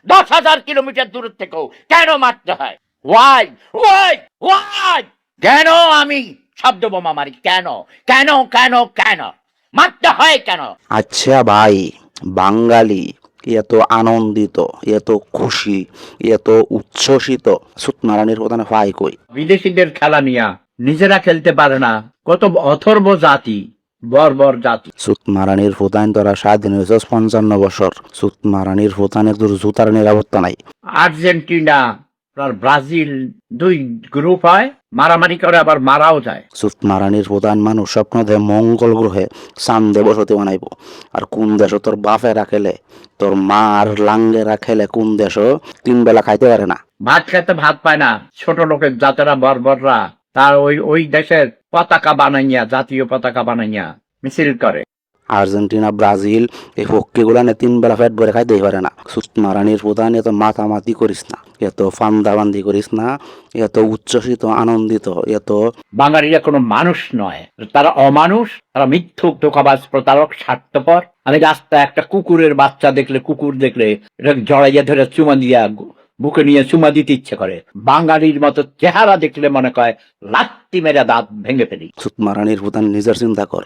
10,000 kilometre দূর থেকেও কেন মারতে হয়? ওয়াই ওয়াই ওয়াই কেন আমি শব্দ বোমা মারি? কেন কেন কেন কেন মারতে হয় কেন? আচ্ছা ভাই, বাঙালি এত আনন্দিত, এত খুশি, এত উচ্ছ্বসিত সুতমারানির প্রধানে ভাই কই? বিদেশিদের খেলা নিয়া নিজেরা খেলতে পারে না, কত অথর্ব জাতি, বর্বর জাতি। সুতমারানির প্রধান তোরা স্বাধীন হয়েছে 55 বছর। সুতমারানির প্রধানের তোর জুতার নিরাপত্তা নাই। আর্জেন্টিনা আর ব্রাজিল দুই গ্রুপ হয়, মারামারি করে আবার মারাও যায়। সুতমারানির প্রধান মানুষ স্বপ্ন দেয় মঙ্গল গ্রহে চান্দে বসতি বানাইব। আর কোন দেশ তোর বাপেরা খেলে, তোর মা আর লাঙ্গেরা খেলে কোন দেশও 3 বেলা খাইতে পারে না। ভাত খেতে ভাত পায় না, ছোট লোকের জাতেরা বর্বররা তার ওই দেশের পতাকা বানাইয়া, জাতীয় পতাকা বানাইয়া মিছিল করে। আর্জেন্টিনা ব্রাজিল এই পক্ষীগুলা 3 বেলা পেট ভরে খাইতেই পারে না। সুতমারানির প্রধান এত মাতামাতি করিস না, এত ফান্দাবান্দি করিস না, এত উচ্ছ্বসিত আনন্দিত, এত বাঙালিরা কোনো মানুষ নয়, তারা অমানুষ, তারা মিথ্যুক, ধোঁকাবাজ, প্রতারক, স্বার্থপর। আমি রাস্তায় একটা কুকুরের বাচ্চা দেখলে, কুকুর দেখলে এটা জড়াইয়া ধরে চুমা দিয়া বুকে নিয়ে চুমা দিতে ইচ্ছে করে। বাঙালির মতো চেহারা দেখলে মনে কয় লাত্তি মেরে দাঁত ভেঙে ফেলি। সুতমারানির প্রধান নিজের চিন্তা কর।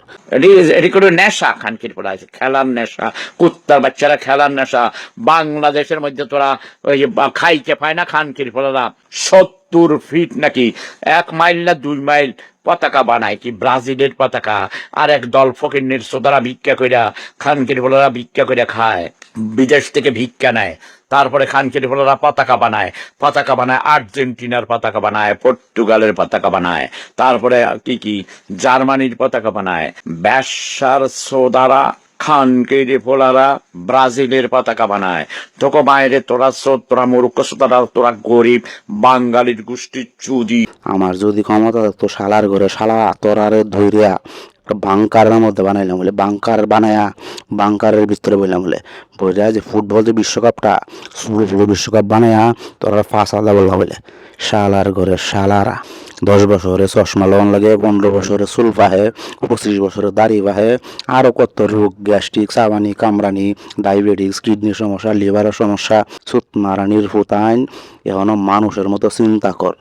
এটি কোনো নেশা, খানকির পোলা আছে, খেলার নেশা, কুত্তার বাচ্চারা খেলার নেশা। বাংলাদেশের মধ্যে তোরা ওই যে খাইতে পায় না খানকির পোলারা 70 ফিট নাকি 1 মাইল না 2 মাইল পতাকা বানায়, কি ব্রাজিলের পতাকা। আর এক দল ফকিন্নির সোদারা ভিক্ষা কইরা, খানকির পোলারা ভিক্ষা কইরা খায়, বিদেশ থেকে ভিক্ষা নেয়। তারপরে খানকির পোলারা পতাকা বানায়, আর্জেন্টিনার পতাকা বানায়, পর্তুগালের পতাকা বানায়, তারপরে কি জার্মানির পতাকা বানায়। ব্যবসার সোদারা খানকির পোলারা ব্রাজিলের পতাকা বানায়। তোকে বাইরে তোরা তোরা মূর্খ সোদারা, তোরা গরিব বাঙালির গোষ্ঠীর চুদি। আমার যদি ক্ষমতা থাকতো শালার ঘরে শালা তোরারে ধইরিয়া একটা বাংকারের মধ্যে বানাইলাম বলে, বাংকার বানায়া বাংকারের ভিতরে বললাম বলে বইরা যে ফুটবল যে বিশ্বকাপটা বিশ্বকাপ বানায়া তোরা 5,000 বললাম বলে। শালার ঘরে শালারা 10 বছরে চশমা লাগান লাগে, 15 বছরে চুল পাহে, 25 বছরে দাড়ি পাহে, আরো কত রোগ, গ্যাস্ট্রিক, চাবানি, কামরানি, ডায়াবেটিস, কিডনির সমস্যা, লিভারের সমস্যা। সুতমারানির ফুতাইন এখনো মানুষের মতো চিন্তা কর।